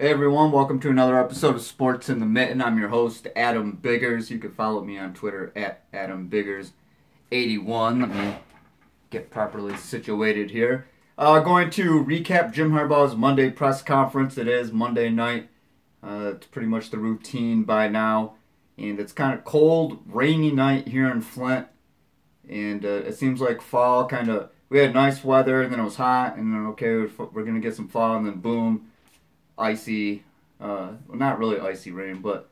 Hey everyone, welcome to another episode of Sports in the Mitten. I'm your host, Adam Biggers. You can follow me on Twitter at AdamBiggers81. Let me get properly situated here. Going to recap Jim Harbaugh's Monday press conference. It is Monday night. It's pretty much the routine by now. And it's kind of cold, rainy night here in Flint. And it seems like fall we had nice weather, and then it was hot, and then okay, we're going to get some fall, and then boom, icy, well, not really icy rain, but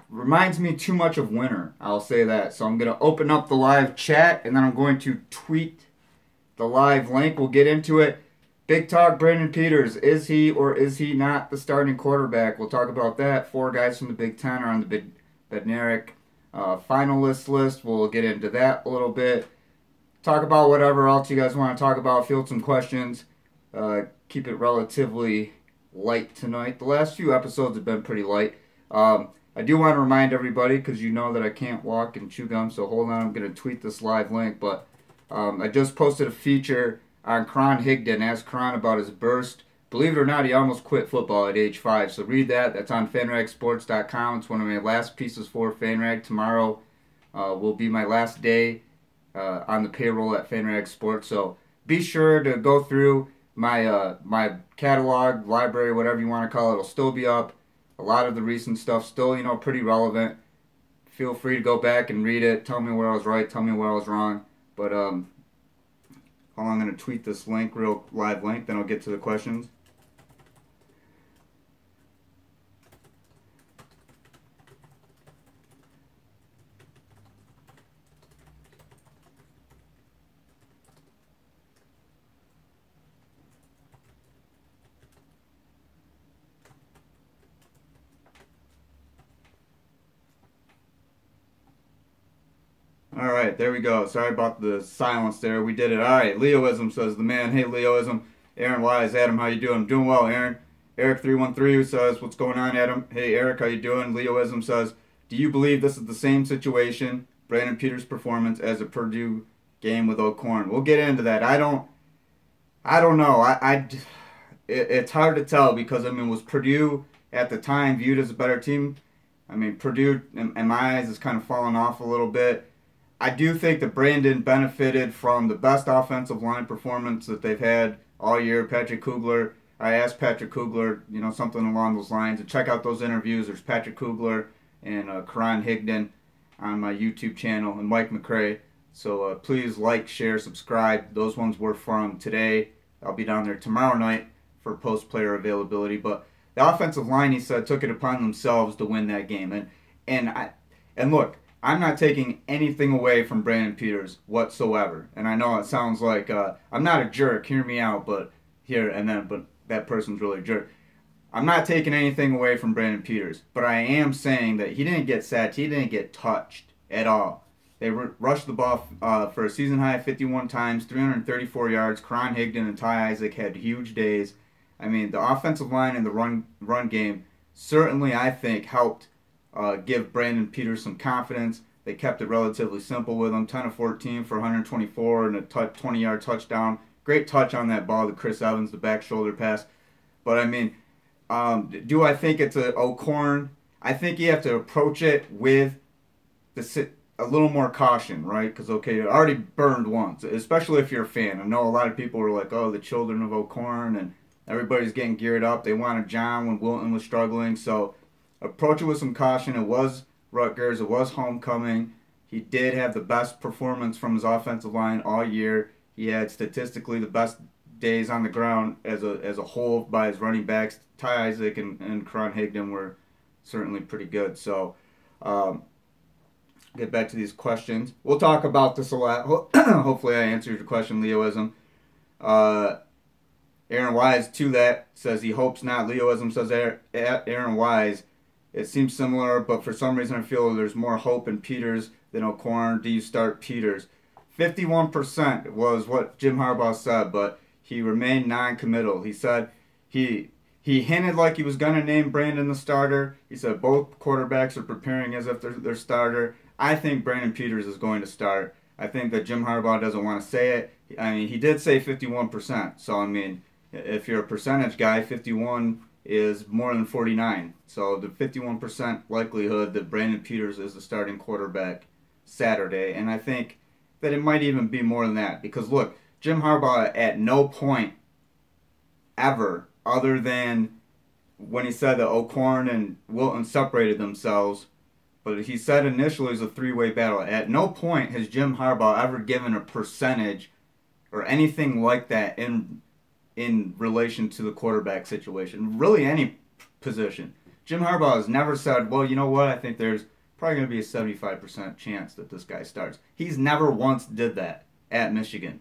reminds me too much of winter. I'll say that. So I'm going to open up the live chat, and then I'm going to tweet the live link. We'll get into it. Big talk, Brandon Peters. Is he or is he not the starting quarterback? We'll talk about that. 4 guys from the Big Ten are on the Big Bednarik finalist list. We'll get into that a little bit. Talk about whatever else you guys want to talk about. Field some questions. Keep it relatively light tonight. The last few episodes have been pretty light. I do want to remind everybody, because you know that I can't walk and chew gum, so hold on, I'm going to tweet this live link, but I just posted a feature on Karan Higdon. Asked Karan about his burst. Believe it or not, he almost quit football at age 5, so read that. That's on fanragsports.com. It's one of my last pieces for FanRag. Tomorrow will be my last day on the payroll at FanRag Sports, so be sure to go through my catalog, library, whatever you want to call it. It'll still be up. A lot of the recent stuff still, pretty relevant. Feel free to go back and read it. Tell me where I was right. Tell me where I was wrong. But hold on, I'm going to tweet this link, real live link. Then I'll get to the questions. All right, there we go. Sorry about the silence there. We did it. All right, Leoism says the man. Hey, Leoism. Aaron Wise, Adam, how you doing? I'm doing well, Aaron. Eric313 says, what's going on, Adam? Hey, Eric, how you doing? Leoism says, do you believe this is the same situation, Brandon Peters' performance, as a Purdue game with O'Korn? We'll get into that. I don't know. It's hard to tell because, was Purdue at the time viewed as a better team? Purdue, in my eyes, is kind of falling off a little bit. I do think that Brandon benefited from the best offensive line performance that they've had all year. Patrick Kugler, I asked Patrick Kugler, something along those lines. And check out those interviews. There's Patrick Kugler and Karan Higdon on my YouTube channel, and Mike McCray. So please like, share, subscribe. Those ones were from today. I'll be down there tomorrow night for post-player availability. But the offensive line, he said, took it upon themselves to win that game. And look, I'm not taking anything away from Brandon Peters whatsoever. And I know it sounds like I'm not a jerk, hear me out, but that person's really a jerk. I'm not taking anything away from Brandon Peters, but I am saying that he didn't get sacked, he didn't get touched at all. They rushed the ball for a season high 51 times, 334 yards. Karan Higdon and Ty Isaac had huge days. The offensive line and the run game certainly, I think, helped give Brandon Peters some confidence. They kept it relatively simple with him. 10 of 14 for 124 and a 20-yard touchdown. Great touch on that ball to Chris Evans, the back shoulder pass. But do I think it's a O'Korn? I think you have to approach it with a little more caution, right? Because, okay, it already burned once, especially if you're a fan. I know a lot of people were like, oh, the children of O'Korn, and everybody's getting geared up. They wanted John when Wilton was struggling, so approach it with some caution. It was Rutgers. It was homecoming. He did have the best performance from his offensive line all year. He had statistically the best days on the ground as a whole by his running backs. Ty Isaac and Karan Higdon were certainly pretty good. So get back to these questions. We'll talk about this a lot. Hopefully I answered your question, Leoism. Aaron Wise to that says he hopes not. Leoism says Aaron Wise. It seems similar, but for some reason I feel there's more hope in Peters than O'Korn. Do you start Peters? 51% was what Jim Harbaugh said, but he remained non-committal. He said he hinted like he was going to name Brandon the starter. He said both quarterbacks are preparing as if they're their starter. I think Brandon Peters is going to start. I think that Jim Harbaugh doesn't want to say it. He did say 51%. So, if you're a percentage guy, 51 is more than 49. So the 51% likelihood that Brandon Peters is the starting quarterback Saturday. And I think that it might even be more than that. Because look, Jim Harbaugh at no point ever, other than when he said that O'Korn and Wilton separated themselves, but he said initially it was a three-way battle. At no point has Jim Harbaugh ever given a percentage or anything like that in relation to the quarterback situation. Really any position. Jim Harbaugh has never said, well, you know what, I think there's probably going to be a 75% chance that this guy starts. He's never once did that at Michigan.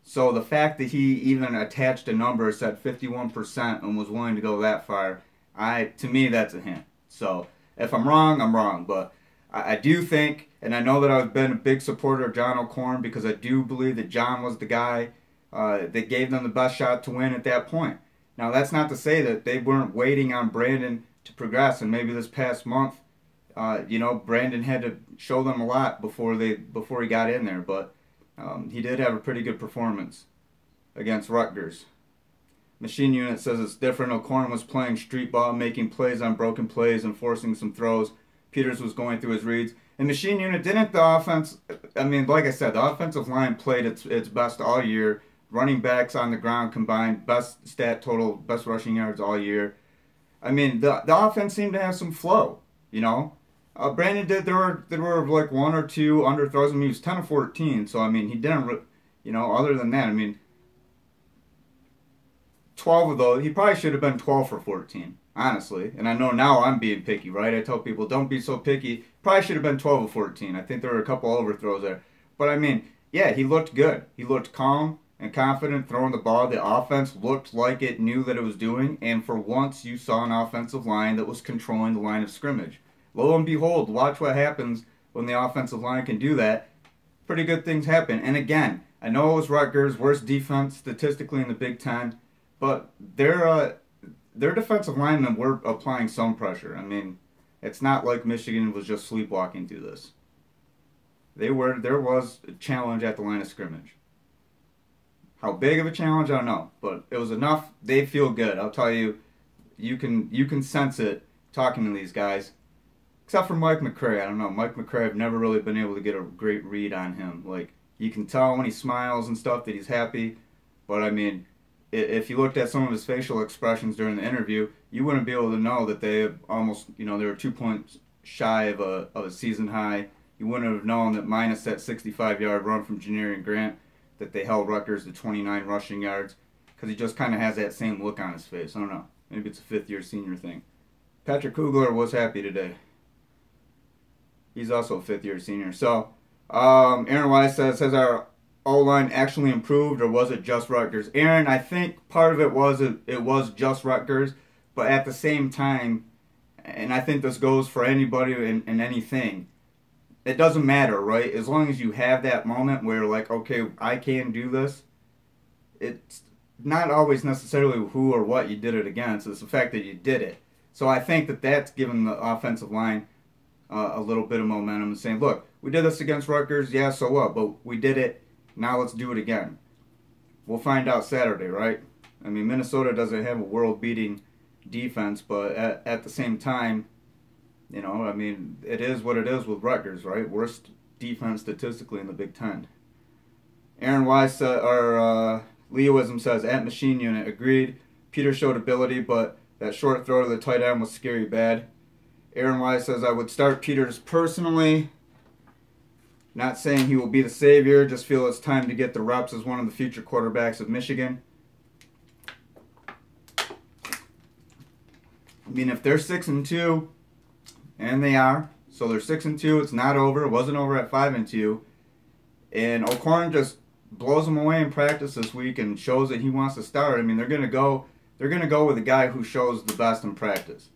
So the fact that he even attached a number, said 51%, and was willing to go that far, to me, that's a hint. So if I'm wrong, I'm wrong. But I do think, and I know that I've been a big supporter of John O'Korn because I do believe that John was the guy that gave them the best shot to win at that point. Now, that's not to say that they weren't waiting on Brandon to progress, and maybe this past month, Brandon had to show them a lot before he got in there, but he did have a pretty good performance against Rutgers. Machine Unit says it's different. O'Korn was playing street ball, making plays on broken plays and forcing some throws. Peters was going through his reads. And Machine Unit didn't the offense, like I said, the offensive line played its best all year. Running backs on the ground combined, best stat total, best rushing yards all year. The offense seemed to have some flow, Brandon did, there were like one or two underthrows. He was 10 of 14, so he didn't, other than that, 12 of those, he probably should have been 12 for 14, honestly. And I know now I'm being picky, right? I tell people, don't be so picky. Probably should have been 12 of 14. I think there were a couple overthrows there. But yeah, he looked good. He looked calm and confident throwing the ball. The offense looked like it knew that it was doing. And for once, you saw an offensive line that was controlling the line of scrimmage. Lo and behold, watch what happens when the offensive line can do that. Pretty good things happen. And again, I know it was Rutgers, worst defense statistically in the Big Ten, but their defensive linemen were applying some pressure. It's not like Michigan was just sleepwalking through this. There was a challenge at the line of scrimmage. How big of a challenge, I don't know, but it was enough. They feel good. I'll tell you, you can sense it talking to these guys. Except for Mike McCray. I don't know. Mike McCray, I've never really been able to get a great read on him. Like, you can tell when he smiles and stuff that he's happy. But, if you looked at some of his facial expressions during the interview, you wouldn't be able to know that they almost, they were 2 points shy of a season high. You wouldn't have known that minus that 65-yard run from Janarian Grant, that they held Rutgers to 29 rushing yards. Because he just kind of has that same look on his face. I don't know. Maybe it's a fifth-year senior thing. Patrick Kugler was happy today. He's also a fifth-year senior. So, Aaron Wise says, has our O-line actually improved, or was it just Rutgers? Aaron, I think part of it was just Rutgers, but at the same time, and I think this goes for anybody in anything, it doesn't matter, right? As long as you have that moment where, like, okay, I can do this, it's not always necessarily who or what you did it against. It's the fact that you did it. So I think that that's given the offensive line a little bit of momentum and saying, look, we did this against Rutgers, yeah, so what? But we did it, now let's do it again. We'll find out Saturday, right? Minnesota doesn't have a world-beating defense, but at the same time, it is what it is with Rutgers, right? Worst defense statistically in the Big Ten. Aaron Wise, Leoism says, at Machine Unit, agreed. Peter showed ability, but that short throw to the tight end was scary bad. Aaron Wise says, I would start Peters personally. Not saying he will be the savior, just feel it's time to get the reps as one of the future quarterbacks of Michigan. If they're 6-2, and they are, so they're 6-2, it's not over. It wasn't over at 5-2. And O'Korn just blows them away in practice this week and shows that he wants to start. They're gonna go with a guy who shows the best in practice,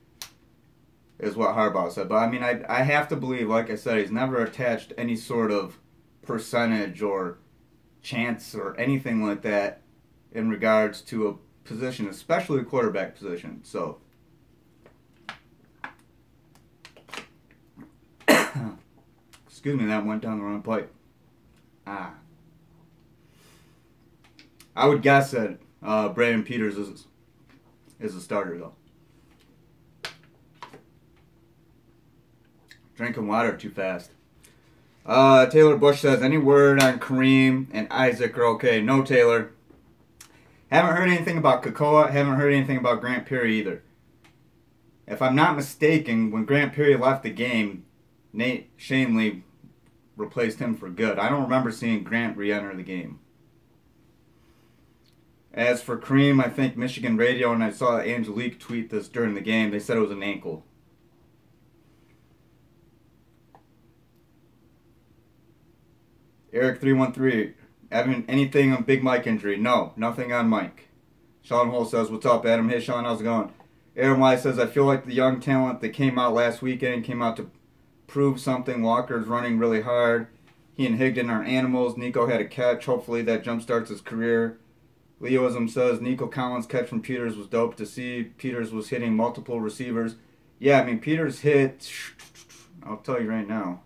is what Harbaugh said. But I have to believe, like I said, he's never attached any sort of percentage or chance or anything like that in regards to a position, especially a quarterback position. So, excuse me, that went down the wrong pipe. I would guess that Brandon Peters is a starter, though. Drinking water too fast. Taylor Bush says, any word on Kareem and Isaac are okay? No, Taylor. Haven't heard anything about Kakoa. Haven't heard anything about Grant Perry either. If I'm not mistaken, when Grant Perry left the game, Nate Shanley replaced him for good. I don't remember seeing Grant re-enter the game. As for Kareem, I think Michigan Radio, and I saw Angelique tweet this during the game, they said it was an ankle. Eric313, Evan, anything on Big Mike injury? No, nothing on Mike. Sean Hull says, what's up, Adam? Hey, Sean, how's it going? Aaron Y says, I feel like the young talent that came out last weekend came out to prove something. Walker's running really hard. He and Higdon are animals. Nico had a catch. Hopefully that jumpstarts his career. Leoism says, Nico Collins' catch from Peters was dope to see. Peters was hitting multiple receivers. Yeah, I mean, Peters hit, I'll tell you right now,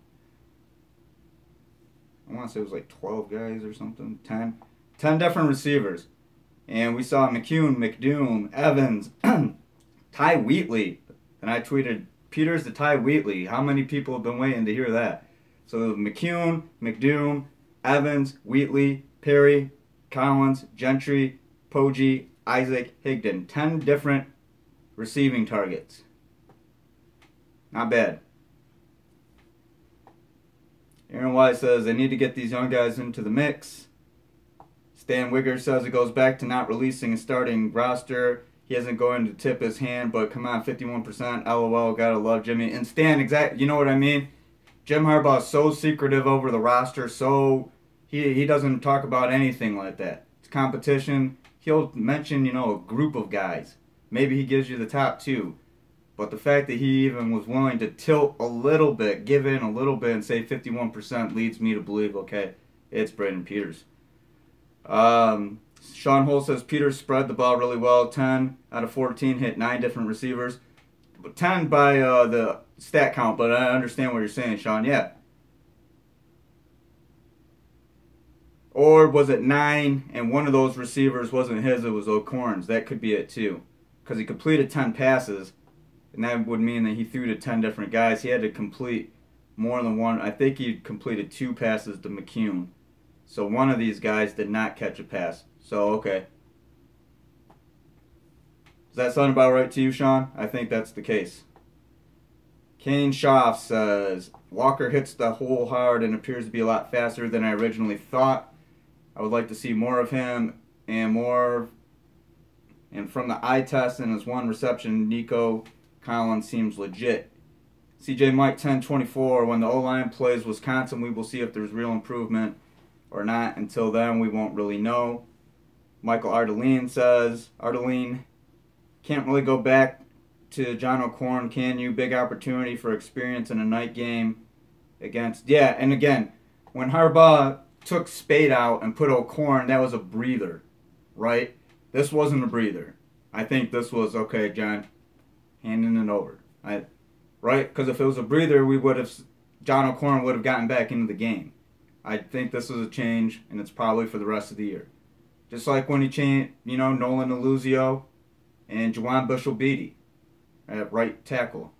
I want to say it was like 12 guys or something, 10. 10 different receivers. And we saw McCune, McDoom, Evans, Ty Wheatley. And I tweeted, Peters to Ty Wheatley. How many people have been waiting to hear that? So McCune, McDoom, Evans, Wheatley, Perry, Collins, Gentry, Poggi, Isaac, Higdon. 10 different receiving targets. Not bad. Aaron White says they need to get these young guys into the mix. Stan Wigger says it goes back to not releasing a starting roster. He isn't going to tip his hand, but come on, 51%. LOL, gotta love Jimmy. And Stan, exactly, you know what I mean? Jim Harbaugh is so secretive over the roster, so he doesn't talk about anything like that. It's competition. He'll mention, a group of guys. Maybe he gives you the top two. But the fact that he even was willing to tilt a little bit, give in a little bit, and say 51% leads me to believe, okay, it's Braden Peters. Sean Hull says Peters spread the ball really well. 10 out of 14 hit 9 different receivers. 10 by the stat count, but I understand what you're saying, Sean. Yeah. Or was it 9 and one of those receivers wasn't his, it was O'Corn's? That could be it too. Because he completed 10 passes. And that would mean that he threw to 10 different guys. He had to complete more than one. I think he completed 2 passes to McCune. So one of these guys did not catch a pass. So, okay. Does that sound about right to you, Sean? I think that's the case. Kane Schaff says, Walker hits the hole hard and appears to be a lot faster than I originally thought. I would like to see more of him and more. And from the eye test and his one reception, Nico Collins seems legit. CJ Mike 1024, when the O-line plays Wisconsin, we will see if there's real improvement or not. Until then, we won't really know. Michael Ardeline says, Ardeline, can't really go back to John O'Corn, can you? Big opportunity for experience in a night game against... Yeah, and again, when Harbaugh took Speight out and put O'Corn, that was a breather, right? This wasn't a breather. I think this was, okay, John, handing it over. Right? Because if it was a breather, John O'Corn would have gotten back into the game. I think this is a change, and it's probably for the rest of the year. Just like when he changed, Nolan Aluzio and Juwan Bushell-Beatty at right tackle.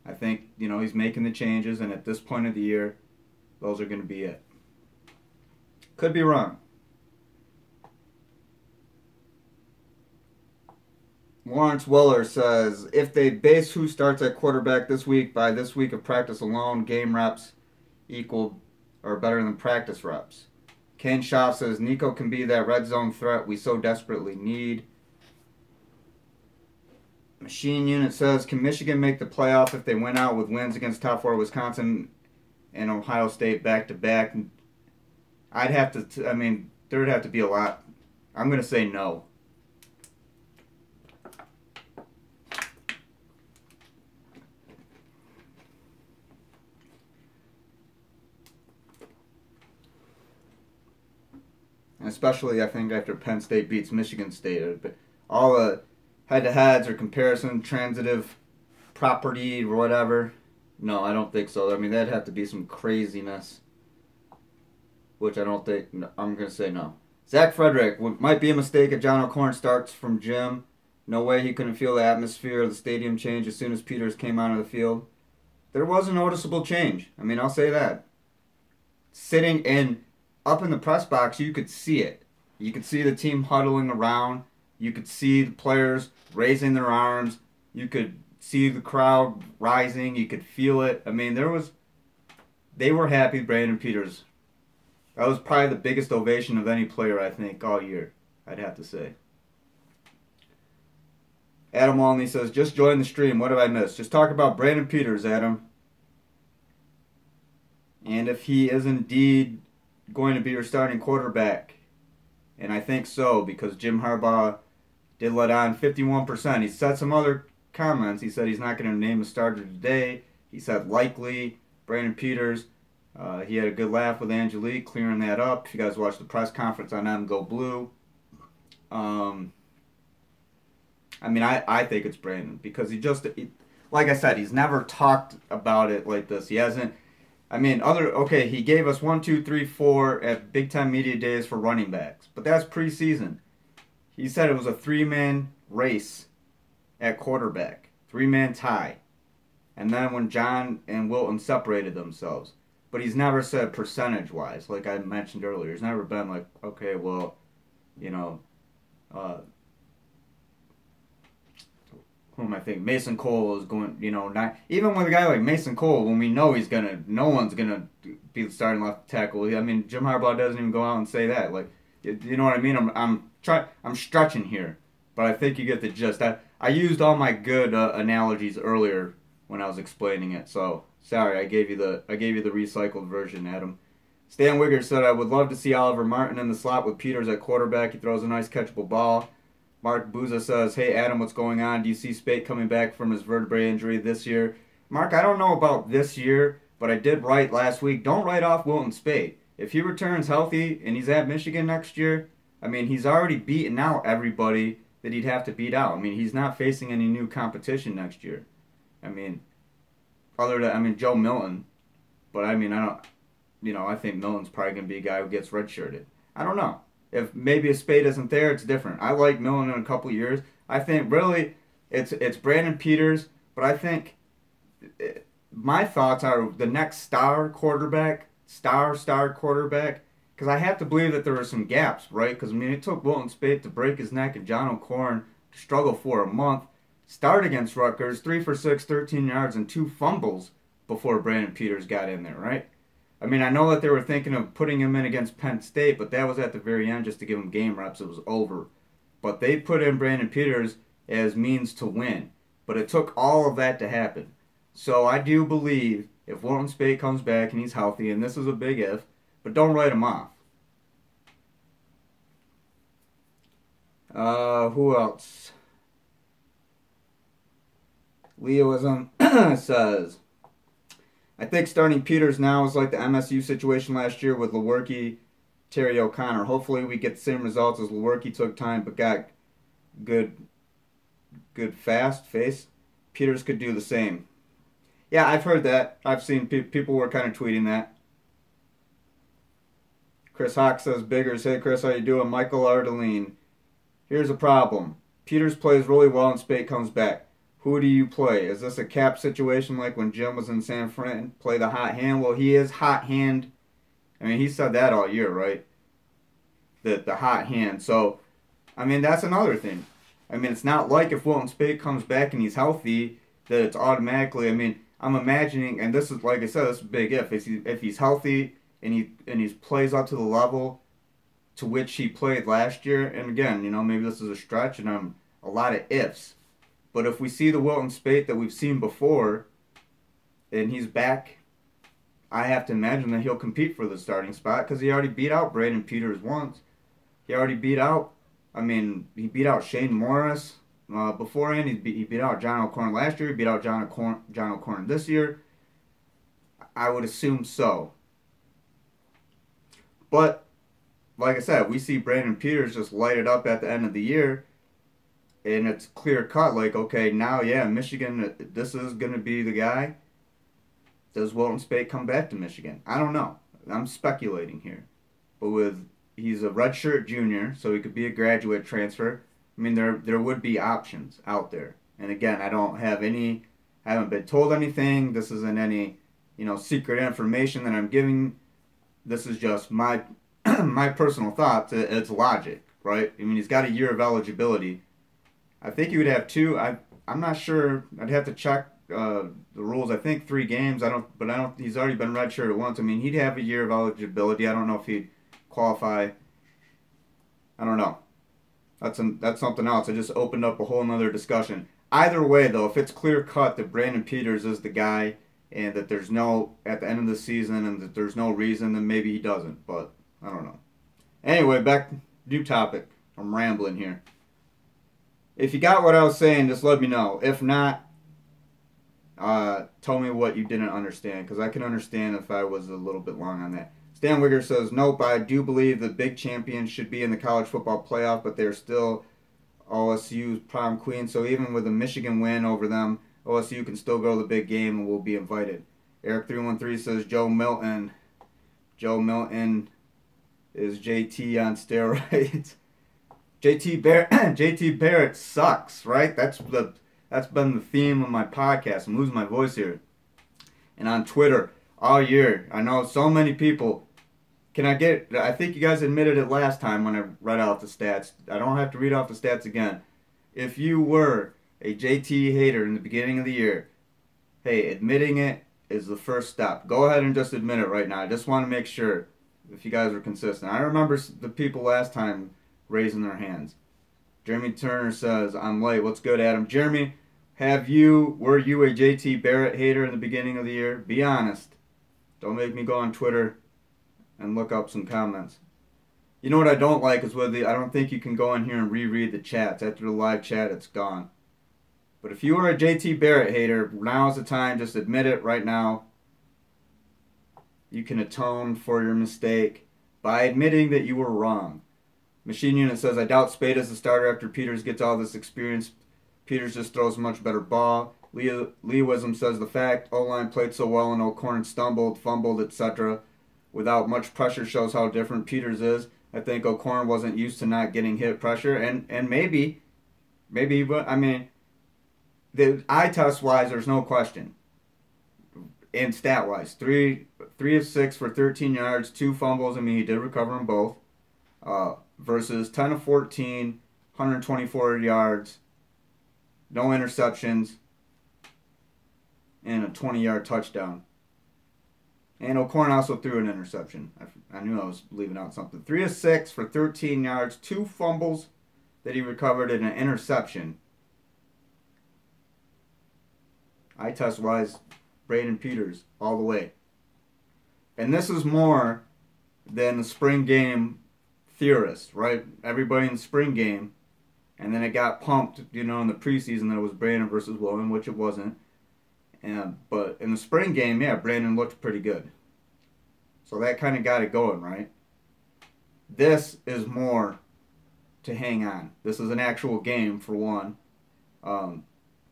I think, he's making the changes, and at this point of the year, those are going to be it. Could be wrong. Lawrence Weller says, if they base who starts at quarterback this week by this week of practice alone, game reps equal or better than practice reps. Ken Schaaf says, Nico can be that red zone threat we so desperately need. Machine Unit says, can Michigan make the playoff if they win out with wins against top 4 Wisconsin and Ohio State back-to-back? I'd have to, there would have to be a lot. I'm going to say no. Especially, I think, after Penn State beats Michigan State. All the head-to-heads or comparison, transitive property or whatever. No, I don't think so. That'd have to be some craziness. Which I don't think... I'm going to say no. Zach Frederick, might be a mistake if John O'Corn starts from Jim. No way he couldn't feel the atmosphere of the stadium change as soon as Peters came onto the field. There was a noticeable change. I mean, I'll say that. Sitting in up in the press box, you could see it. You could see the team huddling around. You could see the players raising their arms. You could see the crowd rising. You could feel it. I mean, they were happy Brandon Peters. That was probably the biggest ovation of any player, I think, all year, I'd have to say. Adam Walney says, just join the stream. What have I missed? Just talk about Brandon Peters, Adam. And if he is indeed going to be your starting quarterback. And I think so, because Jim Harbaugh did let on 51%. He said some other comments. He said he's not going to name a starter today. He said likely Brandon Peters. He had a good laugh with Angelique, clearing that up. If you guys watched the press conference on them Go Blue. I mean, I think it's Brandon because like I said, he's never talked about it like this. He hasn't. I mean, he gave us 1, 2, 3, 4 at Big Time Media Days for running backs, but that's preseason. He said it was a 3-man race at quarterback, 3-man tie, and then when John and Wilton separated themselves. But he's never said percentage-wise, like I mentioned earlier. He's never been like, okay, well, you know, who am I thinking? Mason Cole is going, not even with a guy like Mason Cole, when we know no one's gonna be the starting left tackle. I mean, Jim Harbaugh doesn't even go out and say that. Like, you know what I mean? I'm stretching here, but I think you get the gist. I used all my good analogies earlier when I was explaining it, so sorry, I gave you the recycled version, Adam. Stan Wigger said, I would love to see Oliver Martin in the slot with Peters at quarterback. He throws a nice catchable ball. Mark Booza says, hey, Adam, what's going on? Do you see Speight coming back from his vertebrae injury this year? Mark, I don't know about this year, but I did write last week, don't write off Wilton Speight. If he returns healthy and he's at Michigan next year, I mean, he's already beaten out everybody that he'd have to beat out. I mean, he's not facing any new competition next year. I mean, Joe Milton, but I mean, I think Milton's probably going to be a guy who gets redshirted. I don't know. If maybe a Speight isn't there, it's different. I like Milton in a couple of years. I think really it's Brandon Peters, but I think my thoughts are the next star quarterback, because I have to believe that there are some gaps, right? Because, I mean, it took Wilton Speight to break his neck and John O'Corn to struggle for a month. Start against Rutgers, 3 for 6, 13 yards, and 2 fumbles before Brandon Peters got in there, right? I mean, I know that they were thinking of putting him in against Penn State, but that was at the very end just to give him game reps. It was over. But they put in Brandon Peters as means to win. But it took all of that to happen. So I do believe if Wilton Speight comes back and he's healthy, and this is a big if, but don't write him off. Who else? Leoism says, I think starting Peters now is like the MSU situation last year with Lewerke, Terry O'Connor. Hopefully we get the same results as Lewerke took time but got good fast face. Peters could do the same. Yeah, I've heard that. I've seen people were kind of tweeting that. Chris Hawk says, Biggers, hey Chris, how you doing? Michael Ardeline. Here's a problem. Peters plays really well and Speight comes back. Who do you play? Is this a cap situation like when Jim was in San Fran? Play the hot hand? Well, he is hot hand. I mean, he said that all year, right? The hot hand. So, I mean, that's another thing. I mean, it's not like if Wilton Speight comes back and he's healthy that it's automatically, I mean, I'm imagining, and this is, like I said, this is a big if he's healthy and he plays up to the level to which he played last year, and again, maybe this is a stretch and I'm a lot of ifs. But if we see the Wilton Speight that we've seen before, and he's back, I have to imagine that he'll compete for the starting spot because he already beat out Brandon Peters once. He beat out Shane Morris beforehand. He beat out John O'Corn last year. He beat out John O'Corn this year. I would assume so. But, like I said, we see Brandon Peters just light it up at the end of the year. And it's clear cut, like, okay, now, yeah, Michigan, this is going to be the guy. Does Wilton Speight come back to Michigan? I don't know. I'm speculating here. But he's a redshirt junior, so he could be a graduate transfer. I mean, there would be options out there. And again, I haven't been told anything. This isn't any, secret information that I'm giving. This is just my my personal thoughts. It's logic, right? I mean, he's got a year of eligibility. I think he would have two. I'm not sure. I'd have to check the rules. I think 3 games. I don't. He's already been redshirted once. I mean, he'd have a year of eligibility. I don't know if he'd qualify. I don't know. That's something else. I just opened up a whole nother discussion. Either way, though, if it's clear cut that Brandon Peters is the guy, and that there's no at the end of the season, and that there's no reason, then maybe he doesn't. But I don't know. Anyway, back new topic. I'm rambling here. If you got what I was saying, just let me know. If not, tell me what you didn't understand, because I can understand if I was a little bit long on that. Stan Wigger says, nope, I do believe the big champions should be in the college football playoff, but they're still OSU's prom queen, so even with a Michigan win over them, OSU can still go to the big game and will be invited. Eric313 says, Joe Milton is JT on steroids. JT Barrett sucks, right? That's been the theme of my podcast. I'm losing my voice here. And on Twitter all year, I know so many people. I think you guys admitted it last time when I read out the stats. I don't have to read off the stats again. If you were a JT hater in the beginning of the year, hey, admitting it is the first step. Go ahead and just admit it right now. I just want to make sure if you guys are consistent. I remember the people last time raising their hands. Jeremy Turner says, I'm late. What's good, Adam? Jeremy, were you a JT Barrett hater in the beginning of the year? Be honest. Don't make me go on Twitter and look up some comments. You know what I don't like is I don't think you can go in here and reread the chats. After the live chat, it's gone. But if you are a JT Barrett hater, now's the time. Just admit it right now. You can atone for your mistake by admitting that you were wrong. Machine Unit says, I doubt Speight is the starter after Peters gets all this experience. Peters just throws a much better ball. Lee Wisdom says, the fact O-line played so well and O'Korn stumbled, fumbled, etc. without much pressure shows how different Peters is. I think O'Korn wasn't used to not getting hit pressure, and maybe, but I mean, the eye test wise, there's no question. And stat wise, 3 of 6 for 13 yards, 2 fumbles. I mean, he did recover them both. Versus 10 of 14, 124 yards, no interceptions, and a 20-yard touchdown. And O'Korn also threw an interception. I knew I was leaving out something. 3 of 6 for 13 yards, 2 fumbles that he recovered, and an interception. Eye test wise, Brandon Peters all the way. And this is more than the spring game theorists, right? Everybody in the spring game, and then it got pumped, in the preseason that it was Brandon versus Wilton, which it wasn't. But in the spring game, yeah, Brandon looked pretty good. So that kind of got it going, right? This is more to hang on. This is an actual game, for one.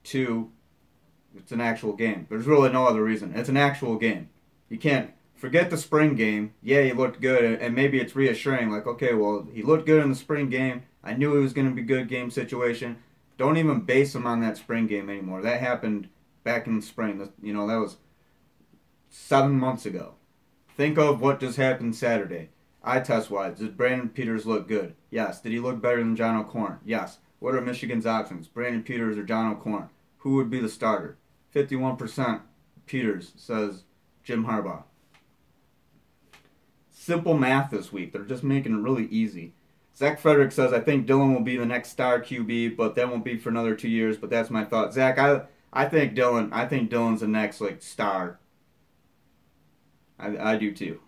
2, it's an actual game. There's really no other reason. It's an actual game. You can't forget the spring game. Yeah, he looked good, and maybe it's reassuring. Like, okay, well, he looked good in the spring game. I knew it was going to be a good game situation. Don't even base him on that spring game anymore. That happened back in the spring. That was 7 months ago. Think of what just happened Saturday. Eye test wise, did Brandon Peters look good? Yes. Did he look better than John O'Korn? Yes. What are Michigan's options? Brandon Peters or John O'Korn? Who would be the starter? 51% Peters, says Jim Harbaugh. Simple math this week. They're just making it really easy. Zach Frederick says, I think Dylan will be the next star QB, but that won't be for another 2 years. But that's my thought. Zach, I think Dylan's the next star. I do too.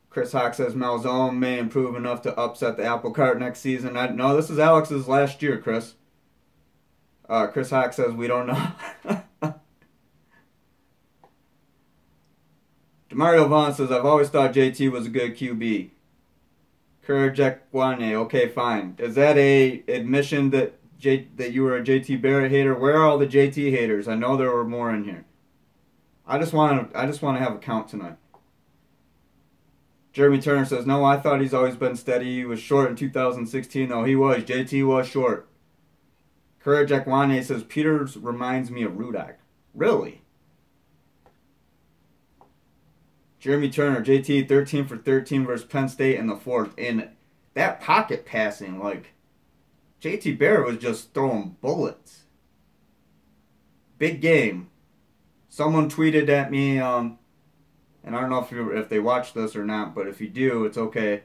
Chris Hawk says Malzone may improve enough to upset the apple cart next season. No, this is Alex's last year, Chris. Chris Hawk says we don't know. Demario Vaughn says, I've always thought JT was a good QB. Kurjekwane, okay, fine. Is that a admission that you were a JT Barrett hater? Where are all the JT haters? I know there were more in here. I just want to have a count tonight. Jeremy Turner says, no, I thought he's always been steady. He was short in 2016. No, he was. JT was short. Courage Ekwane says, Peters reminds me of Rudock. Really? Jeremy Turner, JT 13 for 13 versus Penn State in the fourth. And that pocket passing, like, JT Barrett was just throwing bullets. Big game. Someone tweeted at me, and I don't know if they watched this or not, but if you do, it's okay.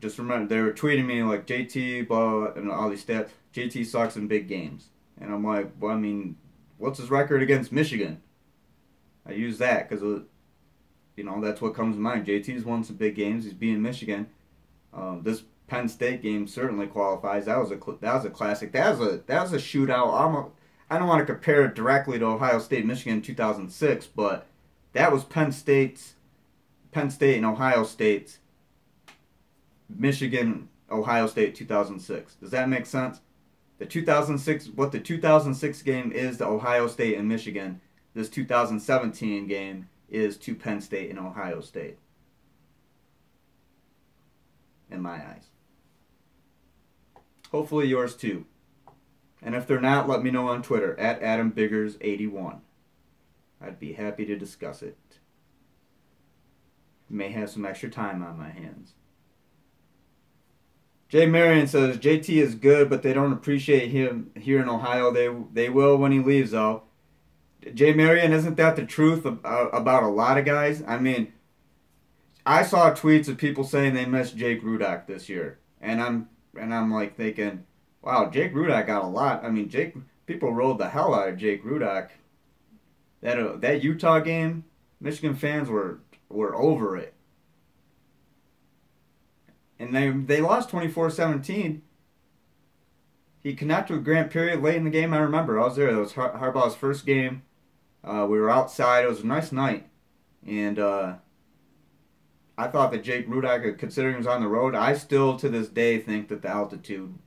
Just remember, they were tweeting me like JT, blah, and all these stats. JT sucks in big games. And I'm like, well, I mean, what's his record against Michigan? I use that because, that's what comes to mind. JT's won some big games. He's beating Michigan. This Penn State game certainly qualifies. That was a classic. That was a shootout. I don't want to compare it directly to Ohio State, Michigan in 2006, but that was Penn State and Ohio State's Michigan, Ohio State 2006. Does that make sense? The 2006 game is to Ohio State and Michigan. This 2017 game is to Penn State and Ohio State. In my eyes. Hopefully yours too. And if they're not, let me know on Twitter at AdamBiggers81. I'd be happy to discuss it. May have some extra time on my hands. Jay Marion says, JT is good, but they don't appreciate him here in Ohio. They will when he leaves, though. Jay Marion, isn't that the truth about a lot of guys? I mean, I saw tweets of people saying they missed Jake Rudock this year. And I'm like thinking, wow, Jake Rudock got a lot. I mean, people rolled the hell out of Jake Rudock. That Utah game, Michigan fans were over it. And they lost 24-17. He connected with Grant Period late in the game. I remember. I was there. It was Harbaugh's first game. We were outside. It was a nice night. And I thought that Jake Rudock, considering he was on the road, I still to this day think that the altitude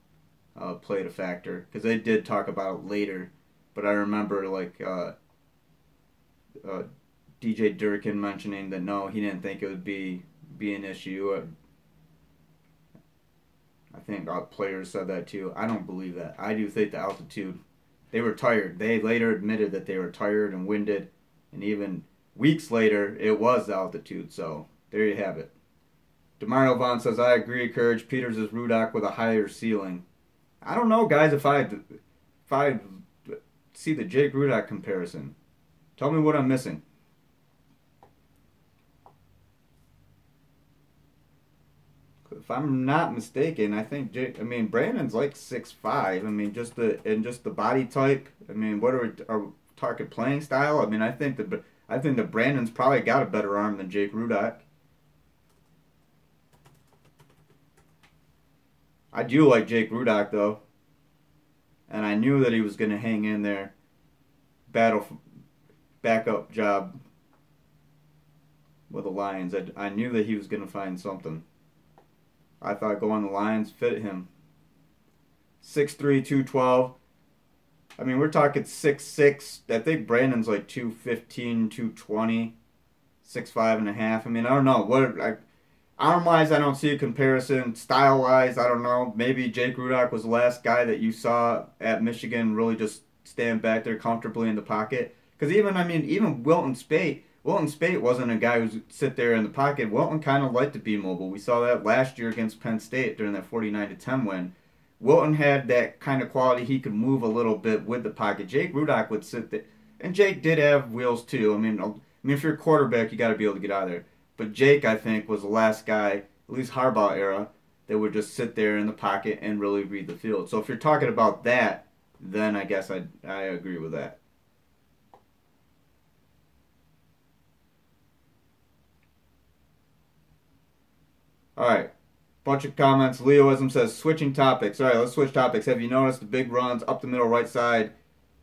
played a factor. Because they did talk about it later. But I remember DJ Durkin mentioning that no, he didn't think it would be an issue. I think players said that too. I don't believe that. I do think the altitude, they were tired. They later admitted that they were tired and winded. And even weeks later, it was the altitude. So there you have it. Demario Vaughn says, I agree, Courage. Peters is Rudock with a higher ceiling. I don't know, guys, if I see the Jake Rudock comparison. Tell me what I'm missing. If I'm not mistaken, I think Brandon's like 6'5". I mean, just the body type. I mean, what are we talking playing style? I mean, I think that Brandon's probably got a better arm than Jake Rudock. I do like Jake Rudock though, and I knew that he was going to hang in there, backup job with the Lions. I knew that he was going to find something. I thought going the Lions fit him. 6'3", 212. I mean, we're talking 6'6". I think Brandon's like 215, 220, 6'5" and a half. I mean, I don't know. Arm-wise, I don't see a comparison. Style-wise, I don't know. Maybe Jake Rudock was the last guy that you saw at Michigan really just stand back there comfortably in the pocket. Because even Wilton Speight wasn't a guy who would sit there in the pocket. Wilton kind of liked to be mobile. We saw that last year against Penn State during that 49-10 win. Wilton had that kind of quality. He could move a little bit with the pocket. Jake Rudock would sit there. And Jake did have wheels too. I mean, if you're a quarterback, you got to be able to get out of there. But Jake, I think, was the last guy, at least Harbaugh era, that would just sit there in the pocket and really read the field. So if you're talking about that, then I guess I agree with that. Alright, bunch of comments. Leoism says, switching topics. Alright, let's switch topics. Have you noticed the big runs up the middle right side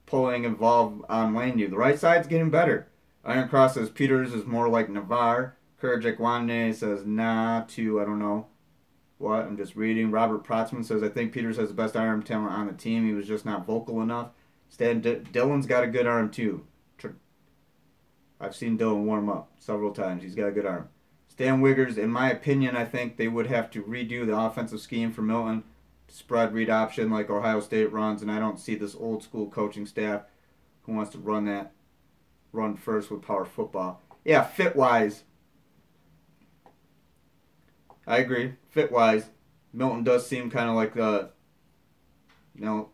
pulling involved on Laneview? The right side's getting better. Iron Cross says, Peters is more like Navarre. Courage Ekwane says, nah, I don't know what. I'm just reading. Robert Protzman says, I think Peters has the best arm talent on the team. He was just not vocal enough. Stan Dillon's got a good arm too. I've seen Dillon warm up several times. He's got a good arm. Stan Wiggers, in my opinion, I think they would have to redo the offensive scheme for Milton, spread read option like Ohio State runs, and I don't see this old school coaching staff who wants to run first with power football. Yeah, fit wise, I agree. Fit wise, Milton does seem kind of like you know,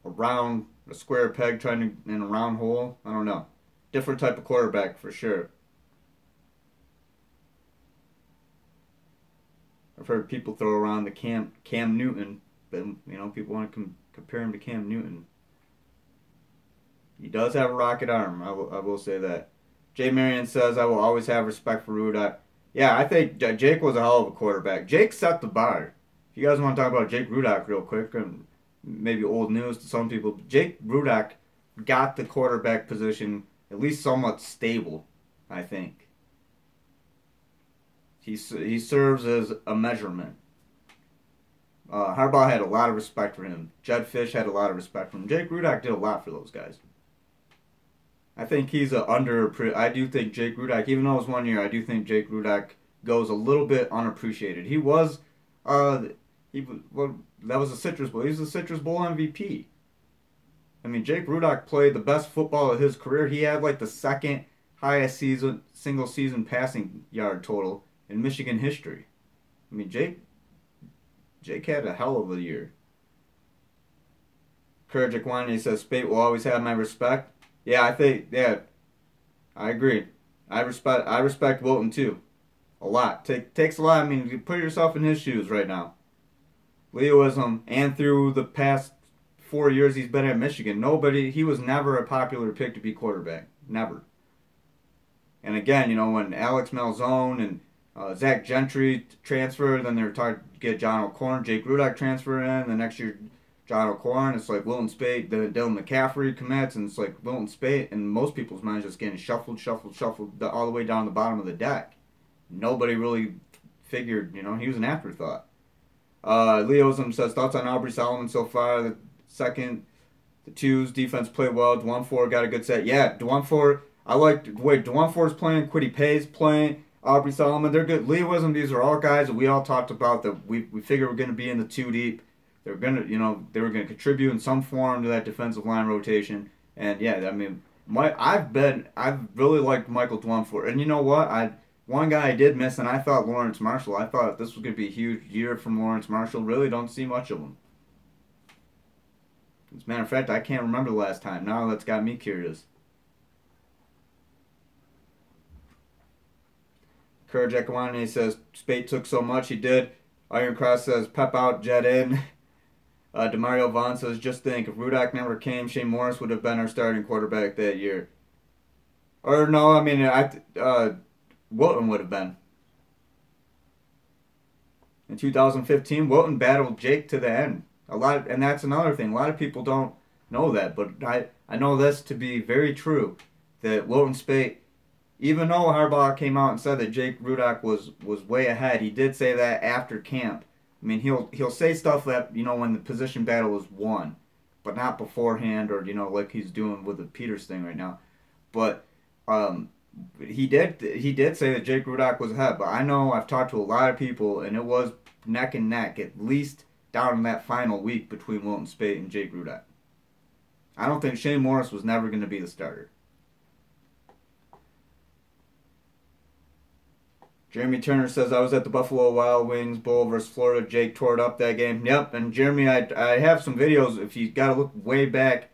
a square peg trying to in a round hole. I don't know. Different type of quarterback for sure. I've heard people throw around the Cam Newton, but people want to compare him to Cam Newton. He does have a rocket arm. I will say that. Jay Marion says I will always have respect for Rudock. Yeah, I think Jake was a hell of a quarterback. Jake set the bar. If you guys want to talk about Jake Rudock real quick, and maybe old news to some people, Jake Rudock got the quarterback position at least somewhat stable, I think. He serves as a measurement. Harbaugh had a lot of respect for him. Jed Fish had a lot of respect for him. Jake Rudock did a lot for those guys. I think he's I do think Jake Rudock, even though it was 1 year, I do think Jake Rudock goes a little bit unappreciated. He was, that was a Citrus Bowl. He was a Citrus Bowl MVP. I mean, Jake Rudock played the best football of his career. He had like the second highest single season passing yard total in Michigan history. I mean, Jake had a hell of a year. Courage Equanity says Speight will always have my respect. Yeah, I agree. I respect Wilton too, a lot. Takes a lot. I mean, you put yourself in his shoes right now. Leoism, and through the past 4 years he's been at Michigan, he was never a popular pick to be quarterback, never. And again, when Alex Malzone and Zach Gentry transferred, then they were trying to get John O'Korn, Jake Rudock transfer in. The next year, John O'Korn. It's like Wilton Speight, then Dylan McCaffrey commits, and it's like Wilton Speight, and most people's minds just getting shuffled all the way down the bottom of the deck. Nobody really figured, he was an afterthought. Leoism says thoughts on Aubrey Solomon so far. The twos defense played well. Dwumfor got a good set. Yeah, Dwumfor. I liked the way Dwumfor's playing. Quiddy Pay's playing. Aubrey Solomon, they're good. Leoism, these are all guys that we all talked about that we figured were going to be in the two deep. They were gonna contribute in some form to that defensive line rotation. And yeah, I mean, I've really liked Michael Dwumfor. And you know what? One guy I did miss, and I thought Lawrence Marshall. I thought this was gonna be a huge year from Lawrence Marshall. Really don't see much of him. As a matter of fact, I can't remember the last time. Now that's got me curious. Courage Ekwani says Speight took so much, he did. Iron Cross says Pep out, Jet in. Demario Vaughn says, just think, if Rudock never came, Shane Morris would have been our starting quarterback that year. Or no, I mean, Wilton would have been. In 2015, Wilton battled Jake to the end. And that's another thing. A lot of people don't know that, but I know this to be very true. That Wilton Speight, even though Harbaugh came out and said that Jake Rudock was way ahead, he did say that after camp. I mean, he'll say stuff that, when the position battle is won, but not beforehand or, like he's doing with the Peters thing right now. But he did say that Jake Rudock was ahead. But I know I've talked to a lot of people, and it was neck and neck, at least down in that final week between Wilton Speight and Jake Rudock. I don't think Shane Morris was never going to be the starter. Jeremy Turner says, I was at the Buffalo Wild Wings Bowl versus Florida. Jake tore it up that game. Yep, and Jeremy, I have some videos, if you got to look way back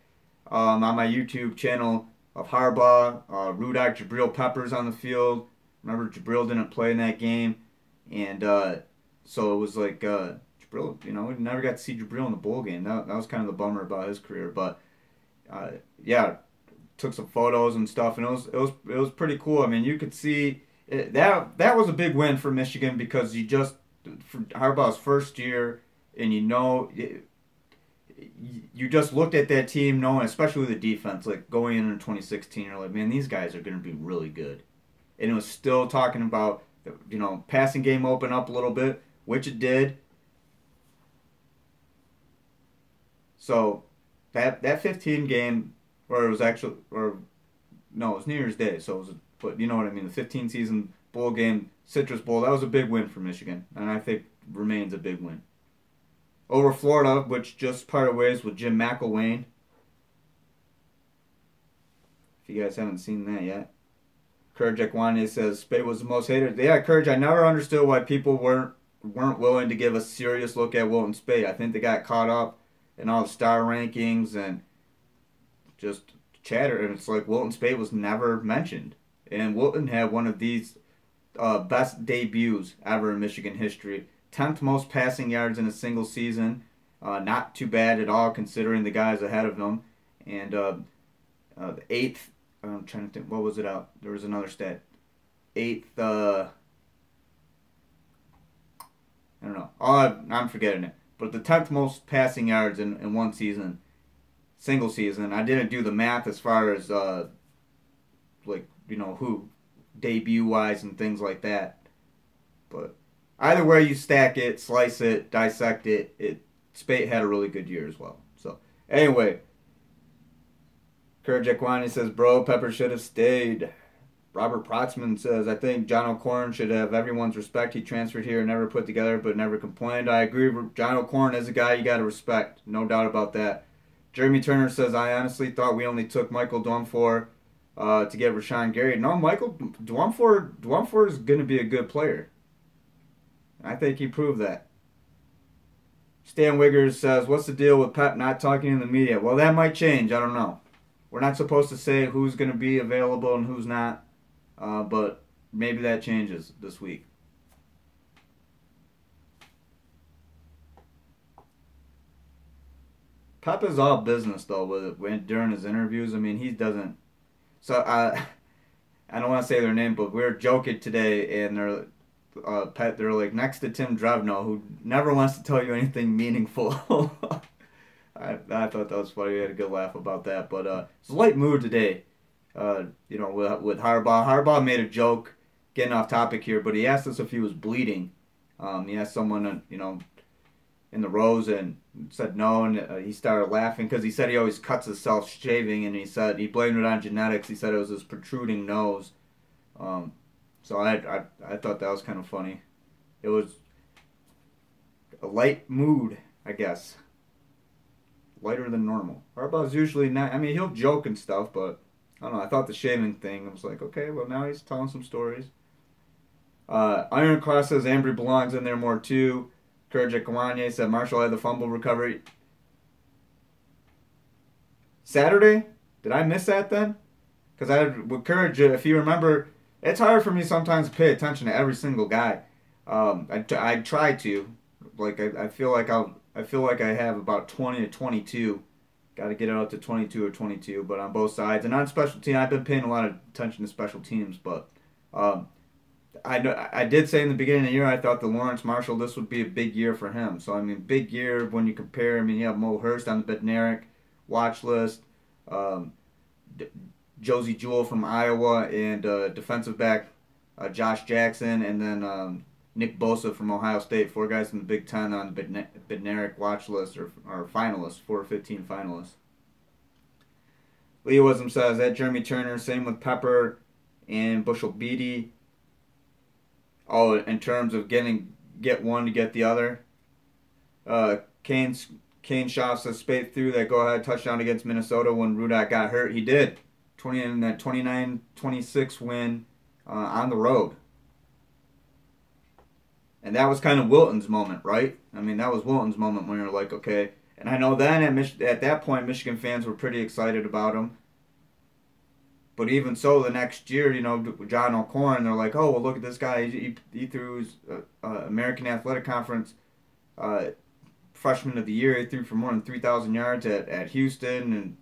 on my YouTube channel, of Harbaugh, Rudock, Jabril Peppers on the field. Remember, Jabril didn't play in that game. And so it was like, Jabril, we never got to see Jabril in the bowl game. That was kind of the bummer about his career. But, yeah, took some photos and stuff, and it was pretty cool. I mean, you could see... That was a big win for Michigan because for Harbaugh's first year, and you just looked at that team knowing, especially with the defense, like going into 2016, you're like, man, these guys are going to be really good. And it was still talking about, passing game open up a little bit, which it did. So that 15 game, it was New Year's Day, so it was. But you know what I mean. The 15 season bowl game, Citrus Bowl. That was a big win for Michigan, and I think remains a big win. Over Florida, which just parted ways with Jim McElwain. If you guys haven't seen that yet. Courage Ekwani says Speight was the most hated. Yeah, Courage, I never understood why people weren't willing to give a serious look at Wilton Speight. I think they got caught up in all the star rankings and just chatter, and it's like Wilton Speight was never mentioned. And Wilton had one of these best debuts ever in Michigan history. 10th most passing yards in a single season. Not too bad at all considering the guys ahead of him. And the 8th, I'm trying to think, what was it out? There was another stat. 8th, I don't know. I'm forgetting it. But the 10th most passing yards in one season, single season. I didn't do the math as far as, who, debut-wise and things like that. But either way you stack it, slice it, dissect it, Speight had a really good year as well. So, anyway, Courage Ekwani says, bro, Pepper should have stayed. Robert Protzman says, I think John O'Corn should have everyone's respect. He transferred here, never put together, but never complained. I agree. John O'Corn is a guy you got to respect. No doubt about that. Jeremy Turner says, I honestly thought we only took Michael Dwumfor to get Rashawn Gary. No, Michael Dwumfor is going to be a good player. I think he proved that. Stan Wiggers says, what's the deal with Pep not talking in the media? Well, that might change. I don't know. We're not supposed to say who's going to be available and who's not, but maybe that changes this week. Pep is all business, though, during his interviews. I mean, he doesn't. So, I don't want to say their name, but we were joking today, and they're like next to Tim Drevno, who never wants to tell you anything meaningful. I thought that was funny. We had a good laugh about that. But it's a light mood today, with Harbaugh. Harbaugh made a joke, getting off topic here, but he asked us if he was bleeding. He asked someone, in the rows and said no, and he started laughing because he said he always cuts himself shaving, and he said he blamed it on genetics. He said it was his protruding nose. So I thought that was kind of funny. It was a light mood, I guess. Lighter than normal. Harbaugh's usually not. I mean, he'll joke and stuff, but I don't know. I thought the shaving thing, I was like, okay, well, now he's telling some stories. Iron Cross says Ambry belongs in there more too. Courage Kawanye said Marshall had the fumble recovery. Saturday? Did I miss that then? Because with Courage, if you remember, it's hard for me sometimes to pay attention to every single guy. I try to. Like, I feel like I have about 20 to 22. Got to get it up to 22 or 22, but on both sides. And on special teams, I've been paying a lot of attention to special teams, but I did say in the beginning of the year I thought the Lawrence Marshall, this would be a big year for him. So, I mean, big year when you compare. I mean, you have Mo Hurst on the Bednarik watch list, Josie Jewell from Iowa, and defensive back Josh Jackson, and then Nick Bosa from Ohio State. 4 guys in the Big Ten on the Bednarik watch list, or finalists, 4-15 finalists. Leoism says, at Jeremy Turner, same with Pepper and Bushel Beatty. Oh, in terms of get one to get the other. Kane Shaw says Speight threw that go-ahead touchdown against Minnesota when Rudock got hurt. He did. In that 29-26 win on the road. And that was kind of Wilton's moment, right? I mean, that was Wilton's moment when you're like, okay. And I know then at that point, Michigan fans were pretty excited about him. But even so, the next year, John O'Corn, they're like, oh, well, look at this guy. He threw his American Athletic Conference freshman of the year. He threw for more than 3,000 yards at Houston. And,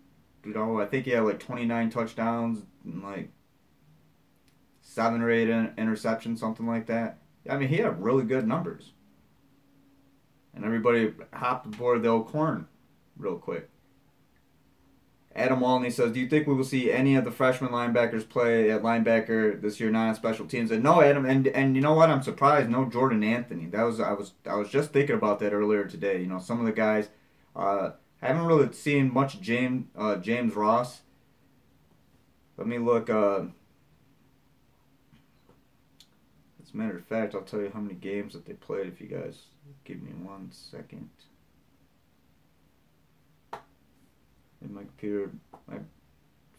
I think he had like 29 touchdowns and like 7 or 8 interceptions, something like that. I mean, he had really good numbers. And everybody hopped aboard the O'Corn real quick. Adam Walney says, do you think we will see any of the freshman linebackers play at linebacker this year, not on special teams? And no, Adam, and you know what? I'm surprised. No Jordan Anthony. I was just thinking about that earlier today. Some of the guys, I haven't really seen much James Ross. Let me look. As a matter of fact, I'll tell you how many games that they played if you guys give me 1 second. In my computer, I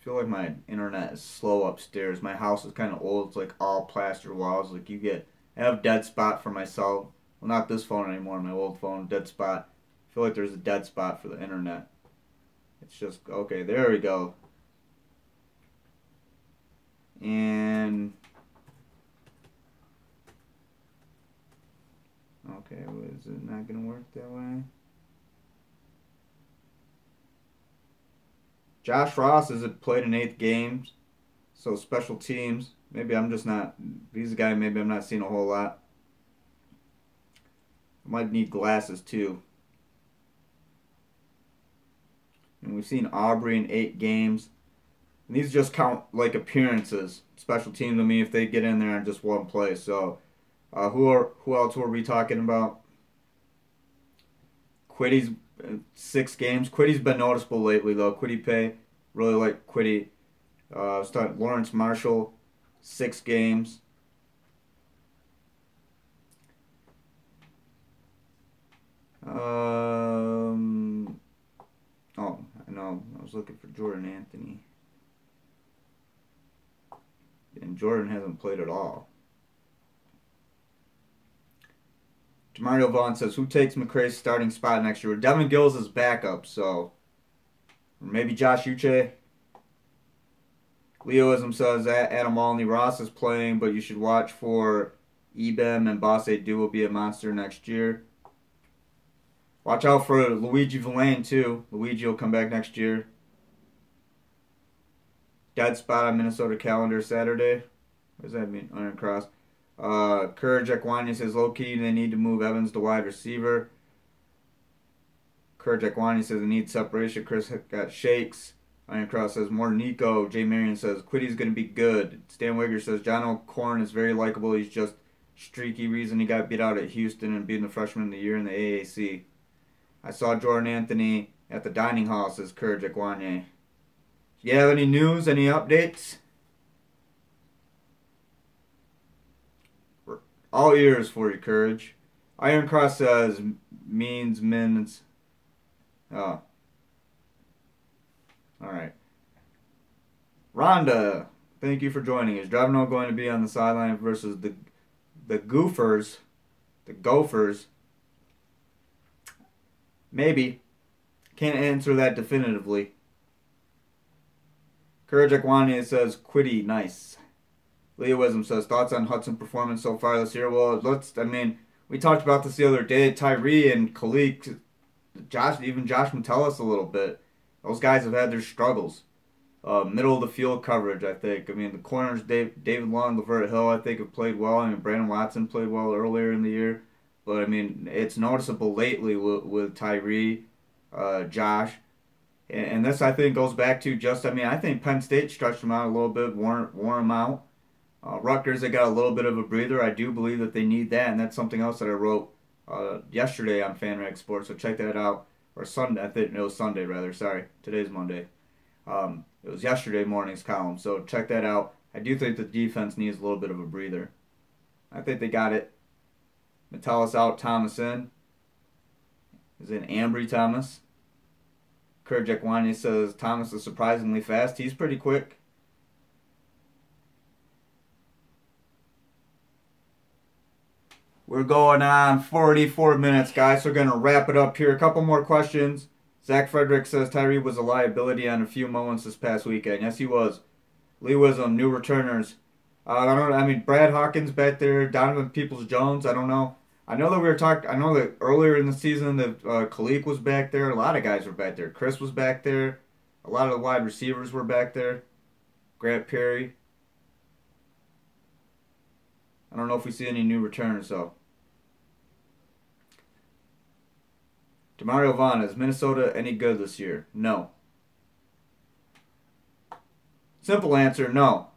feel like my internet is slow upstairs. My house is kind of old. It's like all plaster walls. Like I have dead spot for myself. Well, not this phone anymore. My old phone, dead spot. I feel like there's a dead spot for the internet. It's just, okay, there we go. And, okay, is it not going to work that way? Josh Ross has played in 8 games, so special teams. Maybe I'm just not, he's a guy maybe I'm not seeing a whole lot. I might need glasses too. And we've seen Arbor in 8 games. And these just count like appearances. Special teams, I mean, if they get in there in just one play. So, who else were we talking about? Quiddy's 6 games. Quiddy's been noticeable lately, though. Quiddy Pay, really like Quiddy. Lawrence Marshall, 6 games. Oh, I know. I was looking for Jordan Anthony. And Jordan hasn't played at all. Demario Vaughn says, who takes McCray's starting spot next year? Devin Gills is backup, so maybe Josh Uche. Leoism says Adam Alney Ross is playing, but you should watch for Ebem and Bosse Du will be a monster next year. Watch out for Luigi Villain, too. Luigi will come back next year. Dead spot on Minnesota calendar Saturday. What does that mean? Iron Cross. Courage Ekwani says, low-key, they need to move Evans to wide receiver. Courage Ekwani says, they need separation. Chris got shakes. Iron Cross says, more Nico. Jay Marion says, Quiddy's going to be good. Stan Wigger says, John O'Corn is very likable. He's just streaky reason he got beat out at Houston and being the freshman of the year in the AAC. I saw Jordan Anthony at the dining hall, says Courage Ekwani. Do you have any news, any updates? We're all ears for you, Courage. Iron Cross says, means minutes. Oh. Alright. Rhonda, thank you for joining. Is Drevno going to be on the sideline versus the Gophers? The Gophers? Maybe. Can't answer that definitively. Courage Ekwani says, Quiddy, nice. Leo Wisdom says, thoughts on Hudson performance so far this year? Well, we talked about this the other day. Tyree and Khalid, even Josh Metellus a little bit. Those guys have had their struggles. Middle of the field coverage, I think. I mean, the corners, David Long, Lavert Hill, I think have played well. I mean, Brandon Watson played well earlier in the year. But, I mean, it's noticeable lately with Tyree, Josh. And this, I think, goes back to I think Penn State stretched them out a little bit, wore them out. Rutgers, they got a little bit of a breather. I do believe that they need that, and that's something else that I wrote yesterday on FanRag Sports, so check that out. Or Sunday, I think it was Sunday, rather. Sorry, today's Monday. It was yesterday morning's column, so check that out. I do think the defense needs a little bit of a breather. I think they got it. Metellus out, Thomas in. Is in Ambry Thomas. Courage Ekwani says Thomas is surprisingly fast. He's pretty quick. We're going on 44 minutes, guys. So we're going to wrap it up here. A couple more questions. Zach Frederick says Tyree was a liability on a few moments this past weekend. Yes, he was. Lee Wisdom, new returners. Brad Hawkins back there, Donovan Peoples-Jones, I don't know. I know that earlier in the season that Khalid was back there. A lot of guys were back there. Chris was back there. A lot of the wide receivers were back there. Grant Perry. I don't know if we see any new returners, though. Demario Vaughn, is Minnesota any good this year? No. Simple answer, no.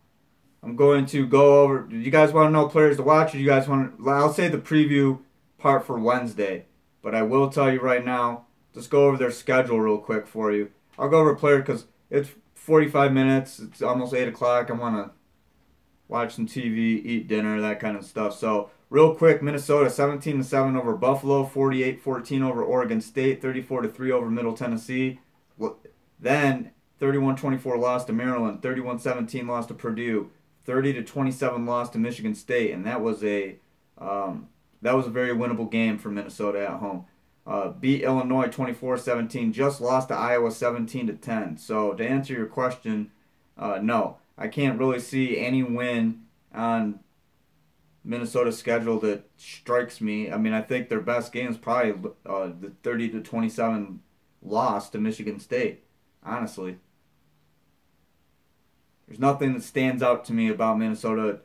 I'm going to go over. Do you guys want to know players to watch? Or do you guys want? I'll say the preview part for Wednesday, but I will tell you right now. Just go over their schedule real quick for you. I'll go over players because it's 45 minutes. It's almost 8 o'clock. I want to watch some TV, eat dinner, that kind of stuff. So real quick, Minnesota 17-7 over Buffalo, 48-14 over Oregon State, 34-3 over Middle Tennessee. Then 31-24 loss to Maryland, 31-17 loss to Purdue, 30-27 loss to Michigan State, and that was a very winnable game for Minnesota at home. Beat Illinois 24-17, just lost to Iowa 17-10. So to answer your question, no, I can't really see any win on Minnesota's schedule that strikes me. I mean, I think their best game is probably the 30-27 loss to Michigan State. Honestly, there's nothing that stands out to me about Minnesota.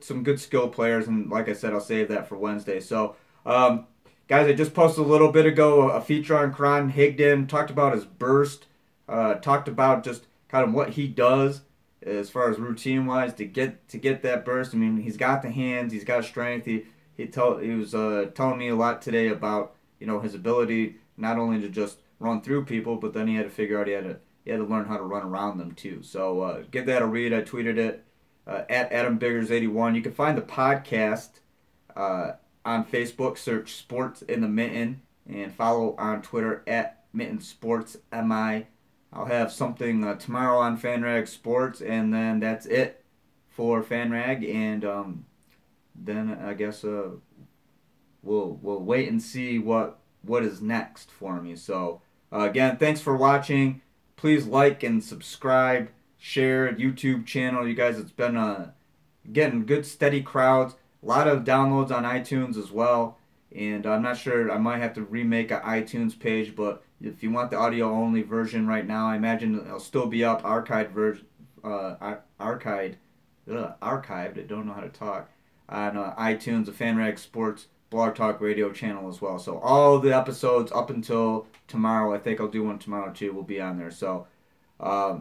Some good skill players, and like I said, I'll save that for Wednesday. So, guys, I just posted a little bit ago a feature on Karan Higdon. Talked about his burst. Talked about just kind of what he does as far as routine wise to get that burst. I mean, he's got the hands, he's got strength. He was telling me a lot today about his ability not only to just run through people, but then he had to figure out he had to learn how to run around them too. So give that a read. I tweeted it at AdamBiggers81. You can find the podcast on Facebook. Search Sports in the Mitten and follow on Twitter at Mitten Sports MI. I'll have something tomorrow on FanRag Sports, and then that's it for FanRag. And then I guess we'll wait and see what is next for me. So again, thanks for watching. Please like and subscribe, share YouTube channel. You guys, it's been getting good steady crowds. A lot of downloads on iTunes as well. And I'm not sure, I might have to remake an iTunes page, but if you want the audio only version right now, I imagine it'll still be up, archived version, archived, I don't know how to talk, on iTunes, the FanRag Sports Blog Talk Radio channel as well. So all the episodes up until tomorrow, I think I'll do one tomorrow too, will be on there. So let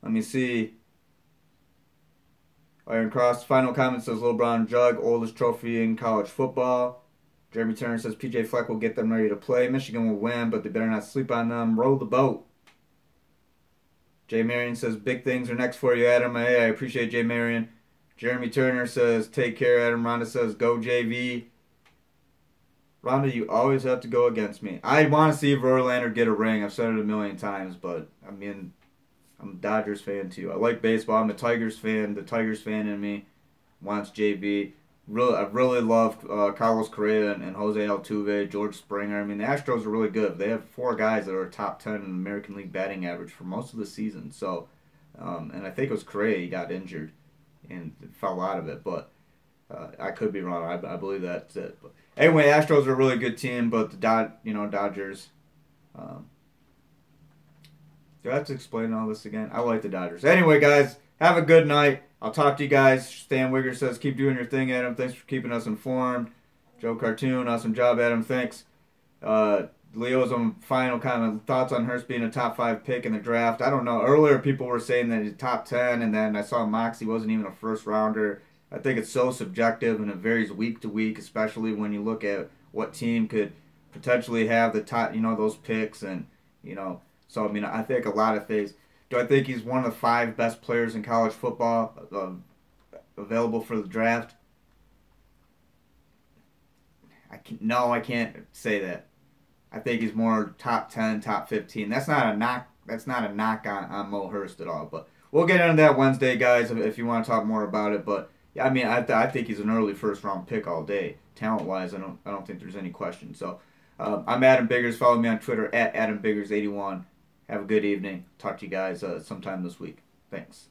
me see. Iron Cross, final comment says Lil Brown Jug, oldest trophy in college football. Jeremy Turner says PJ Fleck will get them ready to play. Michigan will win, but they better not sleep on them. Roll the boat. Jay Marion says big things are next for you, Adam. Hey, I appreciate Jay Marion. Jeremy Turner says take care, Adam. Rhonda says go JV. Rhonda, you always have to go against me. I want to see Verlander get a ring. I've said it a million times, but I mean, I'm a Dodgers fan too. I like baseball. I'm a Tigers fan. The Tigers fan in me wants JV. I really love Carlos Correa and Jose Altuve, George Springer. I mean, the Astros are really good. They have 4 guys that are top 10 in American League batting average for most of the season. So, and I think it was Correa. He got injured and fell out of it, but I could be wrong. I believe that's it. But anyway, Astros are a really good team, but the Dodgers. Do I have to explain all this again? I like the Dodgers. Anyway, guys, have a good night. I'll talk to you guys. Stan Wigger says, keep doing your thing, Adam. Thanks for keeping us informed. Joe Cartoon, awesome job, Adam. Thanks. Leo's final comment. Thoughts on Hurst being a top 5 pick in the draft? I don't know. Earlier, people were saying that he's top 10, and then I saw Moxie wasn't even a first rounder. I think it's so subjective, and it varies week to week, especially when you look at what team could potentially have the top, those picks, and, So, I mean, I think a lot of things. Do I think he's one of the 5 best players in college football available for the draft? I can't say that. I think he's more top 10, top 15. That's not a knock. That's not a knock on Mo Hurst at all. But we'll get into that Wednesday, guys, if you want to talk more about it. But yeah, I mean, I think he's an early first round pick all day, talent wise. I don't think there's any question. So I'm Adam Biggers. Follow me on Twitter at AdamBiggers81. Have a good evening. Talk to you guys sometime this week. Thanks.